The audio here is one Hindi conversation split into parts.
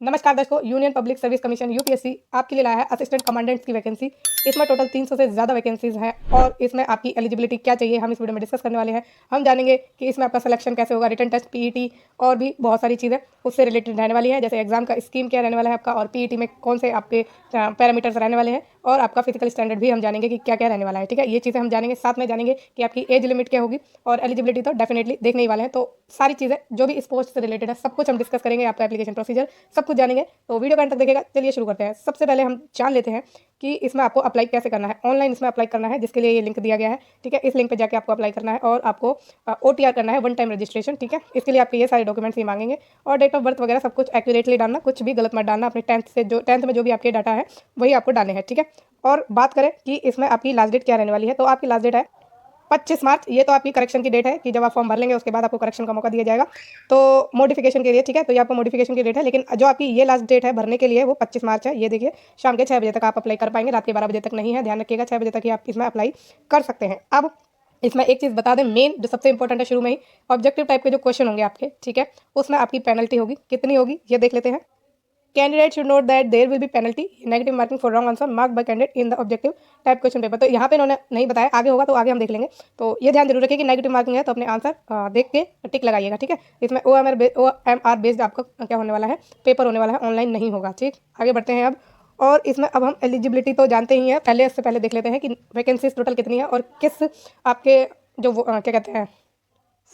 नमस्कार दर्शकों, union Public Service commission UPSC आपके लिए लाया है असिस्टेंट कमांडेंट्स की वैकेंसी। इसमें टोटल 300 से ज़्यादा वैकेंसीज हैं और इसमें आपकी एलिजिबिलिटी क्या चाहिए हम इस वीडियो में डिस्कस करने वाले हैं। हम जानेंगे कि इसमें आपका सिलेक्शन कैसे होगा, रिटन टेस्ट, पीईटी और भी बहुत सारी चीज़ें उससे रिलेटेड रहने वाली है, जैसे एग्जाम का स्कीम क्या रहने वाला है आपका और पीईटी में कौन से आपके पैरामीटर्स रहने वाले हैं और आपका फिजिकल स्टैंडर्ड भी हम जानेंगे कि क्या क्या रहने वाला है। ठीक है, ये चीज़ें हम जानेंगे, साथ में जानेंगे कि आपकी एज लिमिट क्या होगी और एलिजिबिलिटी तो डेफिनेटली देखने ही वाले हैं। तो सारी चीज़ें जो भी इस पोस्ट से रिलेटेड है सब कुछ हम डिस्कस करेंगे, आपका एप्लीकेशन प्रोसीजर सब कुछ जानेंगे। तो वीडियो का अंत तक देखिएगा। चलिए शुरू करते हैं। सबसे पहले हम जान लेते हैं कि इसमें आपको अप्लाई कैसे करना है। ऑनलाइन इसमें अप्लाई करना है, जिसके लिए ये लिंक दिया गया है। ठीक है, इस लिंक पे जाके आपको अप्लाई करना है और आपको ओटीआर करना है, वन टाइम रजिस्ट्रेशन। ठीक है, इसके लिए आपके ये सारे डॉक्यूमेंट्स ही मांगेंगे और डेट ऑफ बर्थ वगैरह सब कुछ एक्यूरेटली डालना, कुछ भी गलत मत डालना। अपने टेंथ में जो भी आपके डाटा है वही आपको डालने हैं। ठीक है, और बात करें कि इसमें आपकी लास्ट डेट क्या रहने वाली है, तो आपकी लास्ट डेट है 25 मार्च। ये तो आपकी करेक्शन की डेट है कि जब आप फॉर्म भर लेंगे उसके बाद आपको करेक्शन का मौका दिया जाएगा, तो मॉडिफिकेशन के लिए। ठीक है, तो ये आपको मॉडिफिकेशन की डेट है, लेकिन जो आपकी ये लास्ट डेट है भरने के लिए वो 25 मार्च है। ये देखिए, शाम के 6 बजे तक आप अप्लाई कर पाएंगे, रात के 12 बजे तक नहीं है, ध्यान रखिएगा। 6 बजे तक ही आप इसमें अप्लाई कर सकते हैं। अब इसमें एक चीज़ बता दें, मेन जो सबसे इंपॉर्टेंट है, शुरू में ही ऑब्जेक्टिव टाइप के जो क्वेश्चन होंगे आपके, ठीक है, उसमें आपकी पेनल्टी होगी। कितनी होगी ये देख लेते हैं। Candidate should note that there will be penalty negative marking for wrong answer mark by candidate in the objective type question paper. तो यहाँ पे इन्होंने नहीं बताया, आगे होगा तो आगे हम देख लेंगे। तो ये ध्यान जरूर रखिए कि नेगेटिव मार्किंग है तो अपने आंसर देख के टिक लगाइएगा। ठीक है, इसमें OMR बेस्ड आपका क्या होने वाला है, पेपर होने वाला है, ऑनलाइन नहीं होगा। ठीक, आगे बढ़ते हैं अब। और इसमें अब हम एलिजिबिलिटी तो जानते ही हैं, पहले इससे पहले देख लेते हैं कि वैकेंसीज टोटल कितनी है और किस आपके जो क्या कहते हैं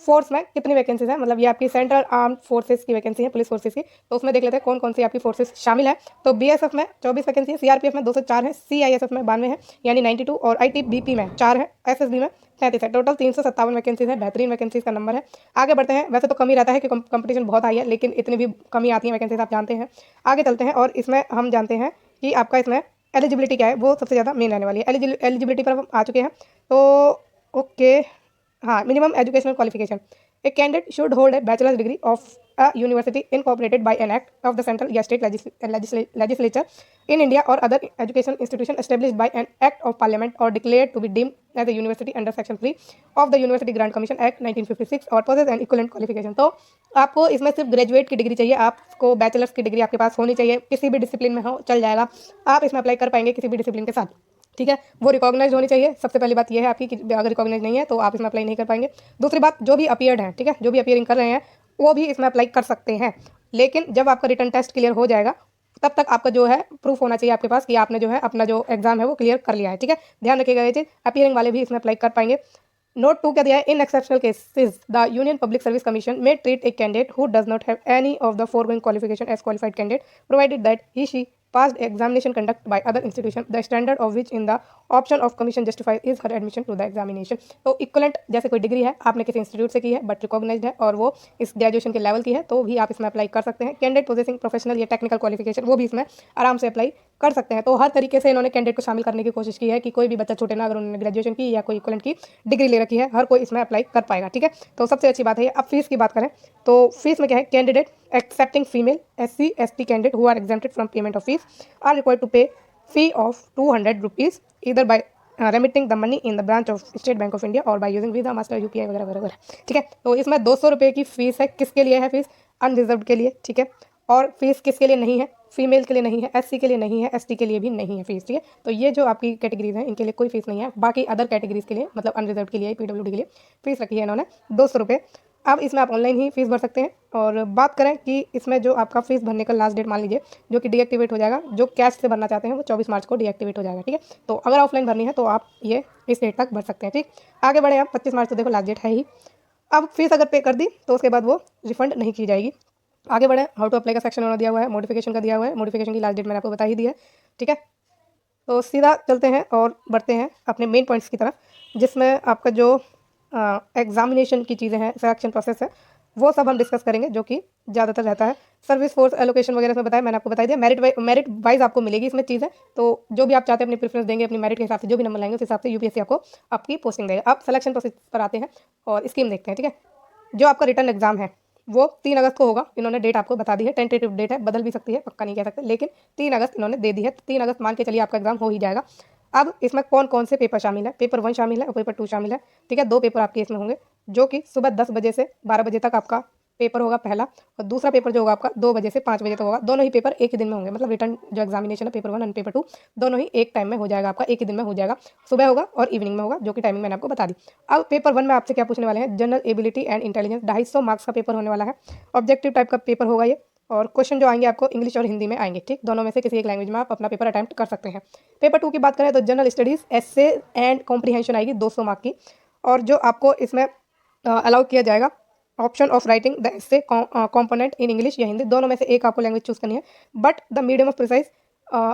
फोर्स में कितनी वैकेंसीज है। मतलब ये आपकी सेंट्रल आर्म फोर्सेस की वैकेंसी है, पुलिस फोर्सेस की। तो उसमें देख लेते हैं कौन कौन सी आपकी फोर्सेस शामिल है। तो बीएसएफ में 24 वैकेंसी है, सीआरपीएफ में 204 है, सीआईएसएफ में 92 है यानी 92 और आईटीबीपी में 4 है, एसएसबी में 33 है। टोटल 357 वैकेंसीज है, बेहतरीन वैकेंसीज का नंबर है। आगे बढ़ते हैं। वैसे तो कमी रहता है कि कंपटीशन बहुत हाई है, लेकिन इतनी भी कमी आती है वैकेंसीज, आप जानते हैं। आगे चलते हैं और इसमें हम जानते हैं कि आपका इसमें एलिजिबिलिटी क्या है, वो सबसे ज़्यादा मेन रहने वाली है। एलिजिबिलिटी पर हम आ चुके हैं। तो ओके, हाँ, minimum educational qualification. A candidate should hold a bachelor's degree of a university incorporated by an act of the central या state legislature in India or other education institution established by an act of parliament or declared to be deemed as a university under section 3 of the University Grant Commission Act 1956 और possess an equivalent qualification। तो आपको इसमें सिर्फ ग्रेजुएट की डिग्री चाहिए, आपको बैचलर्स की डिग्री आपके पास होनी चाहिए, किसी भी डिसिप्लिन में हो चल जाएगा, आप इसमें अप्लाई कर पाएंगे किसी भी डिसिप्लिन के साथ। ठीक है, वो रिकॉग्नाइज होनी चाहिए। सबसे पहली बात ये है आपकी कि अगर रिकॉग्नाइज नहीं है तो आप इसमें अप्लाई नहीं कर पाएंगे। दूसरी बात, जो भी अपीयर्ड हैं, ठीक है, जो भी अपीयरिंग कर रहे हैं वो भी इसमें अप्लाई कर सकते हैं, लेकिन जब आपका रिटन टेस्ट क्लियर हो जाएगा तब तक आपका जो है प्रूफ होना चाहिए आपके पास कि आपने जो है अपना जो एग्जाम है वो क्लियर कर लिया है। ठीक है, ध्यान रखिएगा ये चीज़, अपीयरिंग वाले भी इसमें अप्लाई कर पाएंगे। नोट 2 क्या दिया है, in exceptional cases the Union Public Service Commission में treat a candidate who does not have any of the foregoing qualification as qualified candidate provided that he she passed examination conducted by other institution the standard of which in the option of commission justifies is her admission to the examination। तो इक्वलेंट जैसे कोई डिग्री है आपने किसी इंस्टीट्यूट से की है बट रिकॉग्नाइज्ड है और वो इस ग्रेजुएशन के लेवल की है तो भी आप इसमें अप्लाई कर सकते हैं। कैंडिडेट पोजेसिंग प्रोफेशनल या टेक्निकल क्वालिफिकेशन वो भी इसमें आराम से अप्लाई कर सकते हैं। तो हर तरीके से इन्होंने कैंडिडेट को शामिल करने की कोशिश की है कि कोई भी बच्चा छूटे ना, अगर उन्होंने ग्रेजुएशन की या कोई इक्वलेंट की डिग्री ले रखी है, हर कोई इसमें अप्लाई कर पाएगा। ठीक है, तो सबसे अच्छी बात है। अब फीस की बात करें तो फीस में क्या है, candidate excepting female SC/ST candidate who are exempted from payment of fees are required to pay fee of 200 rupees either by remitting the money in the branch of State Bank of India और by using Visa, Master, UPI वगैरह वगैरह। ठीक है, तो इसमें 200 रुपये की फीस है। किसके लिए है फीस, अनरिजर्व के लिए। ठीक है, और फीस किसके लिए नहीं है, फीमेल के लिए नहीं है, SC के लिए नहीं है, ST के लिए भी नहीं है फीस। ठीक है, तो ये जो आपकी कैटेगरीज हैं इनके लिए कोई फीस नहीं है। बाकी अदर कैटेगरीज के लिए मतलब अनरिजर्व के लिए, PWD के लिए फीस रखी है इन्होंने 200 रुपये। अब इसमें आप ऑनलाइन ही फीस भर सकते हैं। और बात करें कि इसमें जो आपका फीस भरने का लास्ट डेट मान लीजिए जो कि डीएक्टिवेट हो जाएगा, जो कैश से भरना चाहते हैं वो 24 मार्च को डीएक्टिवेट हो जाएगा। ठीक है, तो अगर ऑफलाइन भरनी है तो आप ये इस डेट तक भर सकते हैं। ठीक, आगे बढ़े आप। 25 मार्च तो देखो लास्ट डेट है ही। अब फीस अगर पे कर दी तो उसके बाद वो रिफंड नहीं की जाएगी। आगे बढ़े, हाउ टू अप्लाई का सेक्शन उन्होंने दिया हुआ है, मॉडिफिकेशन का दिया हुआ है। मॉडिफिकेशन की लास्ट डेट मैंने आपको बता ही दी है। ठीक है, तो सीधा चलते हैं और बढ़ते हैं अपने मेन पॉइंट्स की तरफ, जिसमें आपका जो एग्जामिनेशन की चीज़ें हैं, सिलेक्शन प्रोसेस है, वो सब हम डिस्कस करेंगे, जो कि ज़्यादातर रहता है। सर्विस फोर्स एलोकेशन वगैरह में बताया, मैंने आपको बता दिया। मेरिट वाइज आपको मिलेगी इसमें चीज़ें, तो जो भी आप चाहते हैं अपनी प्रेफरेंस देंगे, अपनी मेरिट के हिसाब से जो भी नंबर लाएंगे उस हिसाब से यूपीएससी आपको आपकी पोस्टिंग देगा। अब सिलेक्शन प्रोसेस पर आते हैं और स्कीम देखते हैं। ठीक है, जो आपका रिटर्न एग्जाम है वो 3 अगस्त को होगा। इन्होंने डेट आपको बता दी है, टेंटेटिव डेट है, बदल भी सकती है, पक्का नहीं कह सकते, लेकिन 3 अगस्त इन्होंने दे दी है। 3 अगस्त मान के चलिए आपका एग्जाम हो ही जाएगा। अब इसमें कौन कौन से पेपर शामिल है, पेपर 1 शामिल है और पेपर 2 शामिल है। ठीक है, 2 पेपर आपके इसमें होंगे, जो कि सुबह 10 बजे से 12 बजे तक आपका पेपर होगा पहला, और दूसरा पेपर जो होगा आपका 2 बजे से 5 बजे तक होगा। दोनों ही पेपर एक ही दिन में होंगे, मतलब रिटर्न जो एग्जामिनेशन है पेपर 1 एंड पेपर 2 दोनों ही एक टाइम में हो जाएगा आपका, एक ही दिन में हो जाएगा। सुबह होगा और इवनिंग में होगा, जो कि टाइमिंग मैंने आपको बता दी। अब पेपर 1 में आपसे क्या पूछने वाले हैं, general ability and intelligence, 250 marks का पेपर होने वाला है। ऑब्जेक्टिव टाइप का पेपर होगा ये, और क्वेश्चन जो आएंगे आपको इंग्लिश और हिंदी में आएंगे, ठीक। दोनों में से किसी एक लैंग्वेज में आप अपना पेपर अटैम्प्ट कर सकते हैं। पेपर 2 की बात करें तो general studies, essay and comprehension आएगी 200 मार्क की, और जो आपको इसमें अलाउ किया जाएगा option of writing the essay component in English या हिंदी, दोनों में से एक आपको लैंग्वेज चूज करनी है, but the medium of precise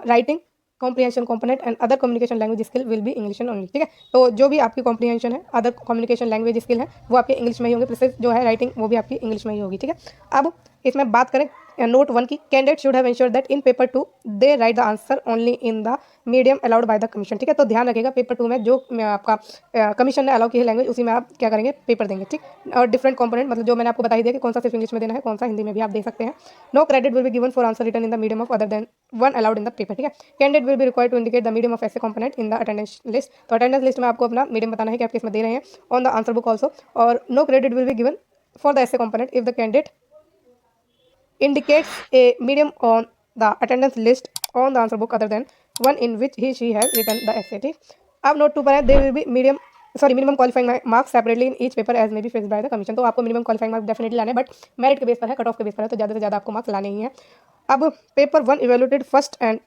writing comprehension component and other communication language skill will be English and only, ठीक है। तो जो भी आपकी कॉम्प्रीहेंशन है, अदर कम्युनिकेशन लैंग्वेज स्किल है, वो आपके इंग्लिश में ही होंगे, प्रिसाइज जो है राइटिंग वो भी आपकी इंग्लिश में ही होगी, ठीक है। अब इसमें बात करें नोट 1 की, candidate should have ensure that in paper 2 they right the answer only in the medium allowed by the commission, ठीक है। तो ध्यान रखिएगा पेपर 2 में जो आपका कमीशन ने अलाउ की है लैंग्वेज, उसी में आप क्या करेंगे, पेपर देंगे, ठीक। और डिफरेंट कंपोनेंट, मतलब जो मैंने आपको बता ही दिया कि कौन सा सिर्फ इंग्लिश में देना है, कौन सा हिंदी में भी आप दे सकते हैं। No credit will be given for answer written in the medium of other than one allowed in the paper, ठीक है। Candidate will be required to indicate the medium of ऐसे component in the attendance list, तो अटेंडेंस लिस्ट में आपको अपना मीडियम बताना है कि आप किस में दे रहे हैं, on the answer book also. और no credit will be given for the ऐसे component if the candidate indicates a medium on the attendance list on the answer book other than one in which he/she has written the essay, ठीक। अब नोट 2 पर है, there will be minimum qualifying marks separately in each paper as may be fixed by the commission, तो आपको मिनिमम क्वालिफाइंग मार्क्स डेफिनेटली लाने, बट मेरिट के बेस पर है, कट ऑफ के बेस पर है, तो ज़्यादा से ज़्यादा आपको मार्क्स लाने ही हैं। अब पेपर 1 इवेल्युएटेड फर्स्ट एंड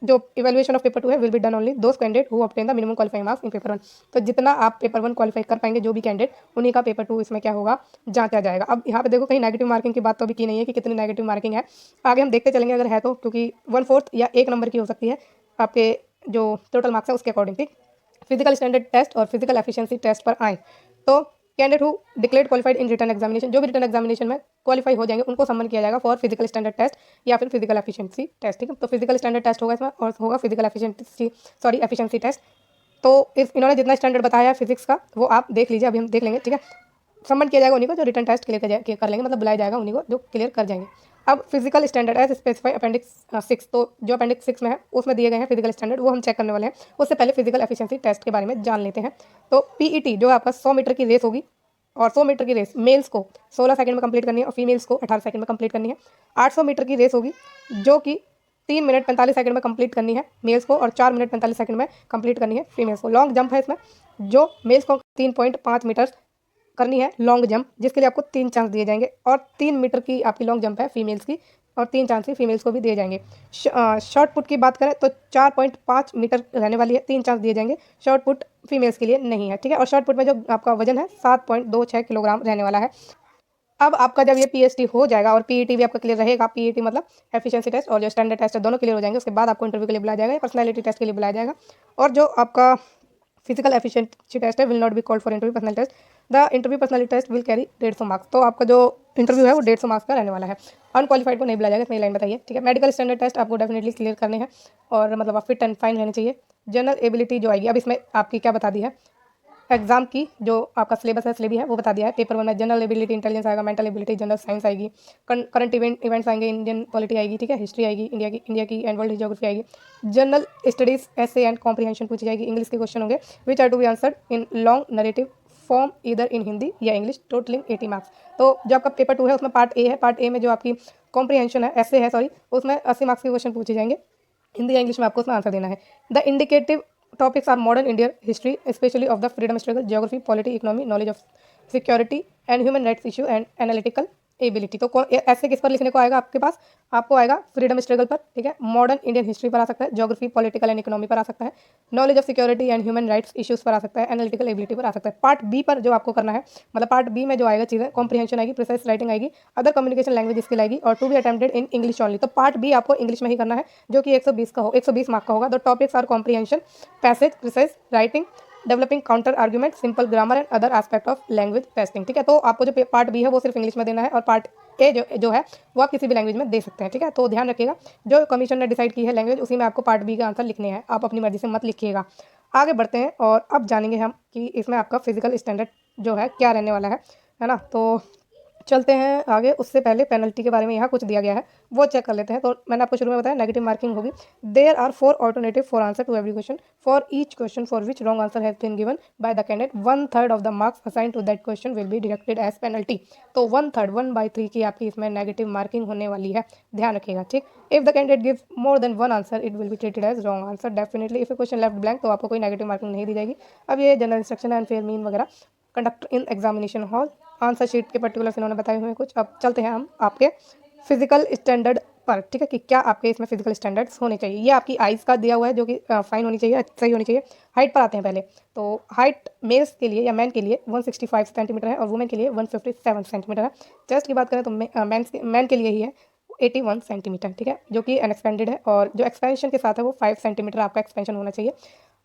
जो इवैल्यूएशन ऑफ पेपर 2 है will be done only those candidate who obtain the minimum qualifying marks in paper 1, तो जितना आप पेपर 1 क्वालिफाई कर पाएंगे जो भी कैंडिडेट, उन्हीं का पेपर 2 इसमें क्या होगा, जांचा जाएगा। अब यहाँ पे देखो कहीं नेगेटिव मार्किंग की बात तो अभी की नहीं है कि कितनी नेगेटिव मार्किंग है, आगे हम देखते चलेंगे अगर है तो, क्योंकि 1/4 या 1 नंबर की हो सकती है आपके जो टोटल मार्क्स है उसके अकॉर्डिंग, ठीक। फिजिकल स्टैंडर्ड टेस्ट और फिजिकल एफिशिएंसी टेस्ट पर आए तो candidate who declared qualified in written examination, जो भी रिटन एग्जामिनेशन में क्वालिफाई हो जाएंगे उनको सम्मन किया जाएगा फॉर फिजिकल स्टैंडर्ड टेस्ट या फिर फिजिकल एफिशिएंसी टेस्ट, ठीक है। तो फिजिकल स्टैंडर्ड टेस्ट होगा इसमें, और होगा फिजिकल एफिशिएंसी टेस्ट। तो इन्होंने जितना स्टैंडर्ड बताया है फिजिक्स का वो आप देख लीजिए, अभी हम देख लेंगे, ठीक है। सम्मन किया जाएगा उन्हीं को जो रिटन टेस्ट क्लियर कर लेंगे, मतलब बुलाया जाएगा उन्हीं को जो क्लियर कर जाएंगे। अब physical standard as specify appendix 6, तो जो अपेंडिक्स 6 में है उसमें दिए गए हैं फिजिकल स्टैंडर्ड, वो हम चेक करने वाले हैं। उससे पहले फिजिकल एफिशिएंसी टेस्ट के बारे में जान लेते हैं। तो पीईटी जो आपका 100 मीटर की रेस होगी, और 100 मीटर की रेस मेल्स को 16 सेकंड में कंप्लीट करनी है और फीमेल्स को 18 सेकंड में कंप्लीट करनी है। 800 मीटर की रेस होगी जो कि 3 मिनट 45 सेकंड में कंप्लीट करनी है मेल्स को, और 4 मिनट 45 सेकंड में कंप्लीट करनी है फीमेल्स को। लॉन्ग जंप है इसमें, जो मेल्स को 3.5 मीटर करनी है लॉन्ग जंप, जिसके लिए आपको 3 चांस दिए जाएंगे, और 3 मीटर की आपकी लॉन्ग जंप है फीमेल्स की, और 3 चांस ही फीमेल्स को भी दिए जाएंगे। शॉर्ट पुट की बात करें तो 4.5 मीटर रहने वाली है, 3 चांस दिए जाएंगे, शॉर्ट पुट फीमेल्स के लिए नहीं है, ठीक है। और शॉर्ट पुट में जो आपका वजन है 7.26 किलोग्राम रहने वाला है। अब आपका जब ये पीएसटी हो जाएगा और पीईटी भी आपका क्लियर रहेगा, पीईटी मतलब एफिशिएंसी टेस्ट और जो स्टैंडर्ड टेस्ट है दोनों क्लियर हो जाएंगे, उसके बाद आपको इंटरव्यू के लिए बुलाया जाएगा, पर्सनैलिटी टेस्ट के लिए बुलाया जाएगा। और जो आपका फिजिकल एफिशिएंसी टेस्ट है will not be called for interview personal test, the interview personality test will carry 150 marks, तो आपका जो इंटरव्यू है वो 150 मार्क्स का रहने वाला है। अनक्वालिफाइड को नहीं बुलाया जाएगा, इसमें लाइन बताइए, ठीक है। मेडिकल स्टैंडर्ड टेस्ट आपको डेफिनेटली क्लियर करने हैं, और मतलब आप फिट एंड फाइन रहने चाहिए। जनरल एबिलिटी जो आएगी, अब इसमें आपकी क्या बता दी है, एग्जाम की जो आपका सिलेबस है सिलेबी है वो बता दिया है। पेपर 1 में जनरल एबिलिटी इंटेलिजेंस आएगा, मेंटल एबिलिटी जनरल साइंस आएगी, करंट इवेंट्स आएंगे, इंडियन पॉलिटी आएगी, ठीक है, हिस्ट्री आएगी, इंडिया की एंड वर्ल्ड ज्योग्राफी आएगी। General studies essay and comprehension पूछी जाएगी, इंग्लिश के क्वेश्चन होंगे which are to be answered in long narrative form either in Hindi या इंग्लिश, टोटलिंग 80 मार्क्स। तो जो आपका पेपर 2 है उसमें पार्ट ए है, पार्ट ए में जो आपकी कॉम्प्रीहेंशन है ऐसे है सॉरी, उसमें 80 मार्क्स के क्वेश्चन पूछे जाएंगे, हिंदी या इंग्लिश में आपको उसमें आंसर देना है। The indicative topics are modern Indian history specially of the freedom struggle, geography, polity, economy, knowledge of security and human rights issue and analytical ability. तो ऐसे किस पर लिखने को आएगा आपके पास, आपको आएगा फ्रीडम स्ट्रगल पर, ठीक है, मॉडर्न इंडियन हिस्ट्री पर आ सकता है, ज्योग्राफी, पॉलिटिकल एंड इकोनॉमी पर आ सकता है, knowledge of security and human rights issues पर आ सकता है, एनालिटिकल एबिलिटी पर आ सकता है। पार्ट बी पर जो आपको करना है, मतलब पार्ट बी में जो आएगा चीज़ें, कॉम्प्रीहेंशन आएगी, प्रिसाइज राइटिंग आएगी, अदर कम्युनिकेशन लैंग्वेज स्किल आएगी, और to be attempted in English only. तो पार्ट बी आपको इंग्लिश में ही करना है, जो कि 120 मार्क का होगा। The topics are comprehension, passage, precise writing, developing counter argument, simple grammar and other aspect of language testing, ठीक है। तो आपको जो पार्ट बी है वो सिर्फ इंग्लिश में देना है, और पार्ट ए जो है वो आप किसी भी लैंग्वेज में दे सकते हैं, ठीक है। तो ध्यान रखिएगा जो कमीशन ने डिसाइड की है लैंग्वेज, उसी में आपको पार्ट बी का आंसर लिखने हैं, आप अपनी मर्जी से मत लिखिएगा। आगे बढ़ते हैं और अब जानेंगे हम कि इसमें आपका फिजिकल स्टैंडर्ड जो है क्या रहने वाला है ना। तो चलते हैं आगे, उससे पहले पेनल्टी के बारे में यहाँ कुछ दिया गया है, वो चेक कर लेते हैं। तो मैंने आपको शुरू में बताया नेगेटिव मार्किंग होगी। There are 4 alternative for answer to every question. For each question for which wrong answer has been given by the candidate 1/3 of the marks assign to that question will be deducted as penalty. तो 1/3 1/3 की आपकी इसमें नेगेटिव मार्किंग होने वाली है, ध्यान रखिएगा, ठीक। If the candidate gives more than 1 answer it will be treated as wrong answer definitely. If a question left blank तो आपको कोई नेगेटिव मार्किंग नहीं दी जाएगी। अब ये general instruction and fair mean वगैरह conduct in examination hall, answer sheet के पर्टिकुलर्स इन्होंने बताए हुए हैं कुछ। अब चलते हैं हम आपके फिजिकल स्टैंडर्ड पर, ठीक है, कि क्या आपके इसमें फिजिकल स्टैंडर्ड्स होने चाहिए। ये आपकी आइज़ का दिया हुआ है जो कि फाइन होनी चाहिए, सही होनी चाहिए। हाइट पर आते हैं पहले। तो हाइट मेल्स के लिए या मैन के लिए 165 सेंटीमीटर है और वुमेन के लिए 157 सेंटीमीटर है। चेस्ट की बात करें तो मैन के लिए ही है 81 सेंटीमीटर, ठीक है, जो कि अनएक्सपेंडेड है। और जो एक्सपेंशन के साथ है वो 5 सेंटीमीटर आपका एक्सपेंशन होना चाहिए,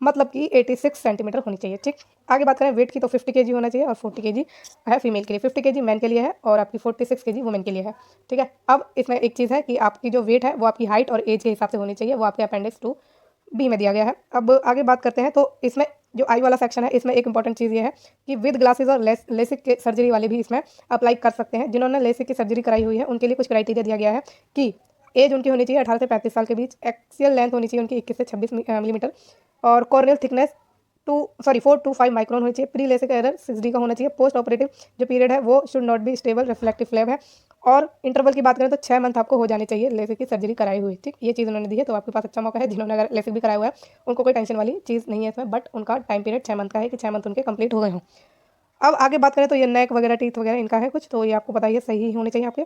मतलब कि 86 सेंटीमीटर होनी चाहिए, ठीक। आगे बात करें वेट की तो 50 केजी होना चाहिए और 40 केजी है फीमेल के लिए, 50 केजी मैन के लिए है और आपकी 46 केजी वुमेन के लिए है, ठीक है। अब इसमें एक चीज़ है कि आपकी जो वेट है वो आपकी हाइट और एज के हिसाब से होनी चाहिए, वो आपके अपेंडिक्स 2B में दिया गया है। अब आगे बात करते हैं तो इसमें जो आई वाला सेक्शन है इसमें एक इंपॉर्टेंट चीज़ ये है कि विद ग्लासेस और लेसिक के सर्जरी वाले भी इसमें अप्लाई कर सकते हैं। जिन्होंने लेसिक की सर्जरी कराई हुई है उनके लिए कुछ क्राइटेरिया दिया गया है कि एज उनकी होनी चाहिए 18 से 35 साल के बीच, एक्सियल लेंथ होनी चाहिए उनकी 21 से 26 मिलीमीटर और कॉर्नियल थिकनेस 4 to 5 माइक्रोन होनी चाहिए। प्री लेसिक एरर 6D का होना चाहिए। पोस्ट ऑपरेटिव जो पीरियड है वो should not be stable reflective flap है। और इंटरवल की बात करें तो 6 मंथ आपको हो जाने चाहिए लेसिक की सर्जरी कराई हुई, ठीक। ये चीज़ उन्होंने दी है, तो आपके पास अच्छा मौका है। जिन्होंने अगर लेसिक भी कराया हुआ है उनको कोई टेंशन वाली चीज़ नहीं है इसमें, बट उनका टाइम पीरियड 6 मंथ का है कि 6 मंथ उनके कंप्लीट हो गए हों। अब आगे बात करें तो ये नेक वगैरह टीथ वगैरह इनका है कुछ, तो ये आपको पता ही है, सही होने चाहिए आपके।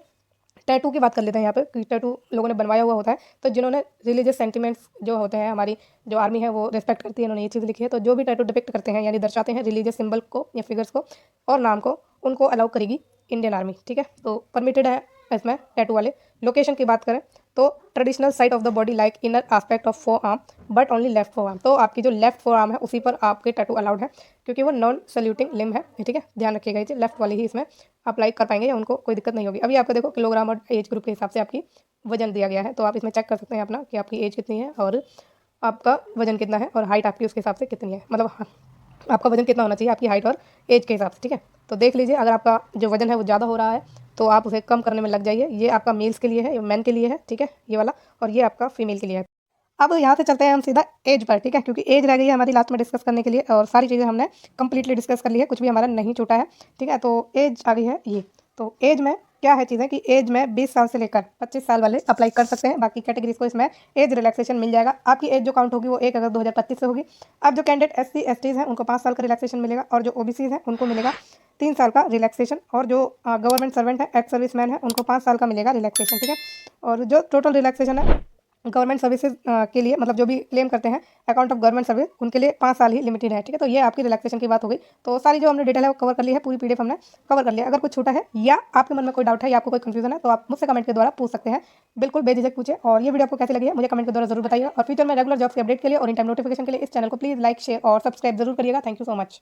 टैटू की बात कर लेते हैं यहाँ पे कि टैटू लोगों ने बनवाया हुआ होता है, तो जिन्होंने रिलीजियस सेंटिमेंट्स जो होते हैं, हमारी जो आर्मी है वो रिस्पेक्ट करती है, इन्होंने ये चीज़ लिखी है। तो जो भी टैटू डिपिक्ट करते हैं यानी दर्शाते हैं रिलीजियस सिंबल को या फिगर्स को और नाम को, उनको अलाउ करेगी इंडियन आर्मी, ठीक है। तो परमिटेड है इसमें टैटू वाले। लोकेशन की बात करें तो traditional side of the body like inner aspect of four arm but only left four arm. तो आपकी जो लेफ्ट फोर आर्म है उसी पर आपके टैटू अलाउड है क्योंकि वो नॉन सल्यूटिंग लिम्ब है, ठीक है, ध्यान रखिएगा। ये लेफ्ट वाले ही इसमें अप्लाई कर पाएंगे या उनको कोई दिक्कत नहीं होगी। अभी आपको देखो किलोग्राम और एज ग्रुप के हिसाब से आपकी वजन दिया गया है, तो आप इसमें चेक कर सकते हैं अपना कि आपकी एज कितनी है और आपका वजन कितना है और हाइट आपकी उसके हिसाब से कितनी है, मतलब आपका वजन कितना होना चाहिए आपकी हाइट और एज के हिसाब से, ठीक है। तो देख लीजिए अगर आपका जो वजन है वो ज़्यादा हो रहा है तो आप उसे कम करने में लग जाइए। ये आपका मेल्स के लिए है, ये मैन के लिए है, ठीक है, ये वाला, और ये आपका फीमेल के लिए है। अब यहाँ से चलते हैं हम सीधा एज पर, ठीक है, क्योंकि एज रह गई है हमारी लास्ट में डिस्कस करने के लिए और सारी चीज़ें हमने कंप्लीटली डिस्कस कर ली है, कुछ भी हमारा नहीं छूटा है, ठीक है। तो एज आ गई है ये। तो एज में क्या है चीज़ें कि एज में 20 साल से लेकर 25 साल वाले अप्लाई कर सकते हैं, बाकी कैटेगरीज को इसमें एज रिलैक्सेशन मिल जाएगा। आपकी एज जो काउंट होगी वो 1 अगस्त 2025 से होगी। अब जो कैंडिडेट SC STs हैं उनको 5 साल का रिलैक्सेशन मिलेगा और जो OBCs हैं उनको मिलेगा 3 साल का रिलैक्सेशन और जो गवर्नमेंट सर्वेंट है, एक्स सर्विसमैन है, उनको 5 साल का मिलेगा रिलैक्सेशन, ठीक है। और जो टोटल रिलैक्सेशन है गवर्नमेंट सर्विसेज के लिए, मतलब जो भी क्लेम करते हैं अकाउंट ऑफ गवर्नमेंट सर्विस, उनके लिए 5 साल ही लिमिटेड है, ठीक है। तो ये आपकी रिलैक्सेशन की बात हो गई। तो सारी जो हमने डिटेल है वो कवर कर ली है, पूरी PDF हमने कवर कर लिया। अगर कुछ छूटा है या आपके मन में कोई डाउट है या आपको कोई कंफ्यूजन है तो आप मुझसे कमेंट के द्वारा पूछ सकते हैं, बिल्कुल बेझिझक पूछे। और ये वीडियो आपको कैसी लगी है मुझे कमेंट के द्वारा जरूर बताइएगा। और फ्यूचर में रेगुलर जॉब्स के अपडेट के लिए और इन टाइम नोटिफिकेशन के लिए इस चैनल को प्लीज़ लाइक, शेयर और सब्सक्राइब जरूर करिएगा। Thank you so much.